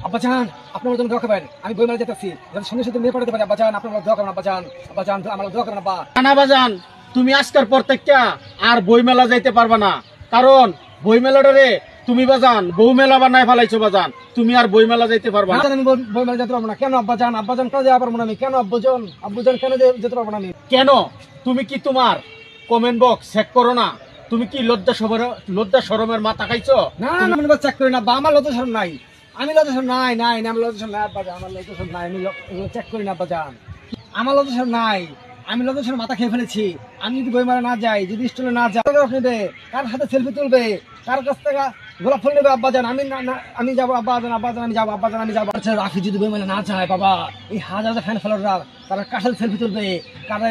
আব্বাজান আপনার জন্য দোয়া করবেন, আমি বইমেলা যেতেছি, যাতে সঙ্গে সাথে মেয়ে পড়াতে পারি। আব্বাজান আপনার দোয়া করবেন, আব্বাজান আব্বাজান আমার দোয়া করবেন আব্বা। না বাজান, তুমি আজকের পর থেকে আর বইমেলা যাইতে পারবা না, কারণ বইমেলাটারে তুমি বাজান বউ মেলা বানায় ফেলাইছো বাজান, তুমি আর বইমেলা যাইতে পারবা না। আমি বইমেলা যেতে পারবো না। কেন আব্বাজান? আব্বাজান কেন যেতে পারবো না আমি? কেন আব্বুজান কেন যেতে পারবো না আমি? কেন? তুমি কি তোমার কমেন্ট বক্স চেক করো না? তুমি কি লজ্জা শরমের মাথা খাইছো? না না আমি চেক করি না, আমার লজ্জা শরম নাই, আমি লজ্জা শরম নাই নাই আমি লজ্জা শরম নাই আব্বাজান, আমার লজ্জা শরম নাই, আমি চেক করি না আব্বাজান, আমার লজ্জা শরম নাই, আমি লজ্জা শরম মাথা খেয়ে ফেলেছি। আমি যদি বইমেলা না যাই, যদি স্টলে না যাই, নেবে কার হাতে সেলফি তুলবে, কার কাছ থেকে গোলাপ ফুল নেবে আব্বাজান, আমি যাবো আব্বাজান, আমি যাবো আব্বাজান, আমি যাবো। আচ্ছা রাফি যদি বইমেলা না যায় বাবা, এই হাজার হাজার ফ্যান ফলোয়াররা তারা কার সাথে সেলফি তুলবে, কার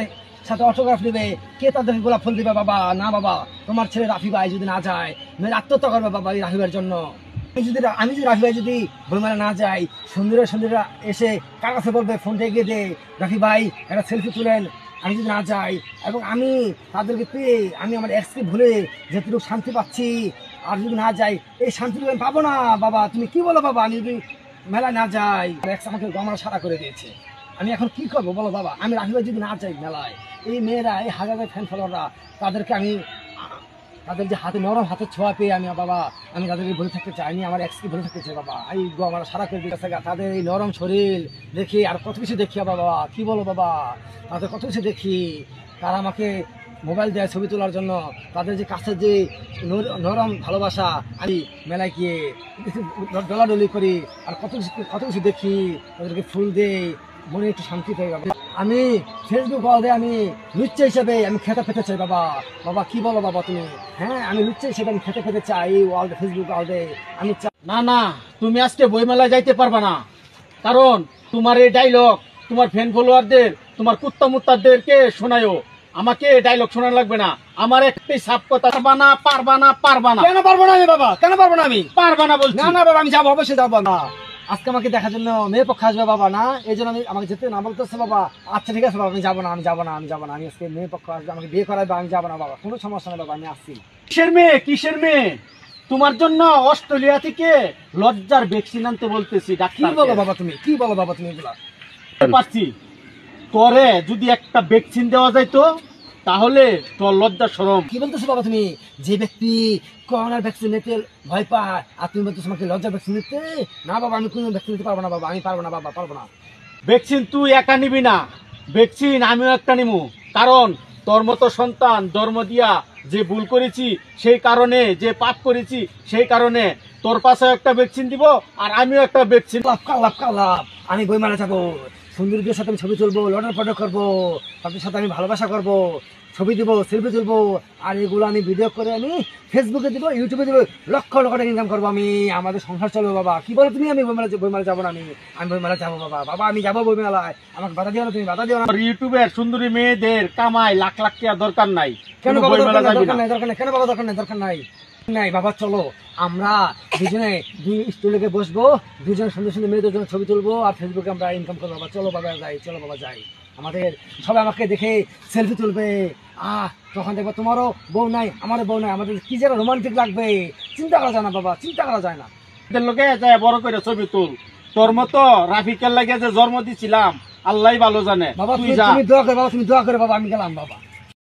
সাথে অটোগ্রাফ নেবে, কে তাদেরকে গোলাপ ফুল দিবে বাবা? না বাবা, তোমার ছেলে রাফি ভাই যদি না যায়, মেয়ের আত্মহত্যা করবে বাবা এই রাফি ভাইয়ের জন্য। আমি যদি রাফি ভাই যদি বইমেলা না যাই, সুন্দরীরা এসে কার কাছে বলবে, ফোন থেকে দে রাফি ভাই একটা সেলফি তুলেন, আমি যদি না যাই, এবং আমি তাদেরকে পেয়ে আমি আমার এক্সকে ভুলে যেটুকু শান্তি পাচ্ছি, আর যদি না যাই এই শান্তিটুকু আমি পাবো না বাবা। তুমি কি বলো বাবা? আমি যদি মেলায় না যাই, এক্স আমাকে গমরা সারা করে দিয়েছে, আমি এখন কি করবো বলো বাবা? আমি রাফি ভাই যদি না যাই মেলায়, এই মেয়েরা, এই হাজার ফ্যান ফলোয়াররা, তাদেরকে আমি তাদের যে হাতে নরম হাতের ছোঁয়া পেয়ে আমি বাবা, আমি তাদেরকে ভুলে থাকতে চাইনি, আমার এক্সকে ভুলে থাকতে চাই বাবা। এই আমার সারা করে দিতে তাদের এই নরম শরীর দেখি, আর কত কিছু দেখি বাবা, কি বলো বাবা, তাদের কত কিছু দেখি, তারা আমাকে মোবাইল দেয় ছবি তোলার জন্য, তাদের যে কাছের যে নরম ভালোবাসা, আমি মেলায় গিয়ে ডলাডলি করি, আর কত কিছু দেখি, তাদেরকে ফুল দেই, মনে একটু শান্তি পেয়ে যাবে। আমি ফেসবুক ওয়ার্ল্ডে আমি লুচ্চা হিসেবে আমি খেতে পেতে চাই বাবা। বাবা কি বলো বাবা তুমি? হ্যাঁ আমি লুচ্চা হিসেবে আমি খেতে পেতে চাই এই ওয়ার্ল্ডে, ফেসবুক ওয়ার্ল্ডে আমি না তুমি আজকে বইমেলা যাইতে পারবা না, কারণ তোমার এই ডায়লগ তোমার ফ্যান ফলোয়ারদের, তোমার কুত্তা মুত্তাদেরকে শোনায়ও, আমাকে ডায়লগ শোনানো লাগবে না। আমার একটাই সাপ কথা, পারবা না। কেন পারবো না আমি বাবা? কেন পারবো না আমি? পারবা না বলছি। না বাবা আমি যাবো, অবশ্যই যাবো না। আজকে আমাকে দেখার জন্য মেয়ে পক্ষ আসবে বাবা, না এই জন্য আমাকে যেতে না বলতেছে বাবা। আচ্ছা ঠিক আছে বাবা, আমি যাবো না আমি আজকে মেয়ে পক্ষ আসবে, আমাকে বিয়ে করাবে, আমি যাবো না বাবা, কোনো সমস্যা নেই বাবা, আমি আসছি। কিসের মেয়ে? তোমার জন্য অস্ট্রেলিয়া থেকে লজ্জার ভ্যাকসিন আনতে বলতেছি ডাক্তার। কি বলো বাবা তুমি? কি বলো বাবা তুমি এগুলা? পারছি তোরে যদি একটা ভ্যাকসিন দেওয়া যাইতো, তাহলে তোর লজ্জা শরম। কি বলতেছো বাবা তুমি? যে ব্যক্তি করোনার ভ্যাকসিন নিতে ভয় পায়, আর তুমি বলতেছো আমাকে লজ্জার ভ্যাকসিন নিতে? না বাবা, আমি কোনো ভ্যাকসিন নিতে পারবো না বাবা, আমি পারবো না বাবা, পারবো না। ভ্যাকসিন তুই একা নিবি না, ভ্যাকসিন আমিও একটা নিবো, কারণ তোর মতো সন্তান জন্ম দিয়া যে ভুল করেছি, সেই কারণে যে পাপ করেছি, সেই কারণে তোর পাশে একটা ভ্যাকসিন দিব, আর আমিও একটা ভ্যাকসিন। কালাপ আমি বইমেলা যাবো, সুন্দরীদের সাথে আমি ছবি তুলবো, লটার ফটো করবো, তাদের সাথে আমি ভালোবাসা করবো, ছবি দিব, সেলফি তুলবো, আর এগুলো আমি ভিডিও করে আমি ফেসবুকে দিব, ইউটিউবে দিব, লক্ষ লক্ষ টাকা ইনকাম করবো আমি, আমাদের সংসার চলবে বাবা। কি বলো তুমি? আমি বইমেলা যাবো না, আমি বইমেলা যাবো বাবা, আমি যাবো বইমেলায়, আমাকে বাধা দিও না, তুমি বাধা দিও না। ইউটিউবের সুন্দরী মেয়েদের কামাই লাখ লাখ টাকা দরকার নাই। কেন বাবা দরকার নাই? কেন বাবা দরকার নাই নাই বাবা, চলো আমরা দুজনে দুই স্টুলে বসবো, দুজন সুন্দর সুন্দর মেয়েদের জন্য ছবি তুলবো, আর ফেসবুকে আমরা ইনকাম করবো বাবা। চলো বাবা যাই, আমাদের সবাই আমাকে দেখে সেলফি তুলবে, তখন দেখবো তোমারও বউ নাই, আমারও বউ নাই, আমাদের কি যেন রোমান্টিক লাগবে, চিন্তা করা যায় না বাবা, চিন্তা করা যায় না। লোকে যায় বড় করে ছবি তুল, তোর মতো রাফিকের লাগে যে জন্ম দিছিলাম আল্লাহ ভালো জানে। বাবা তুমি দোয়া করে বাবা, আমি গেলাম বাবা।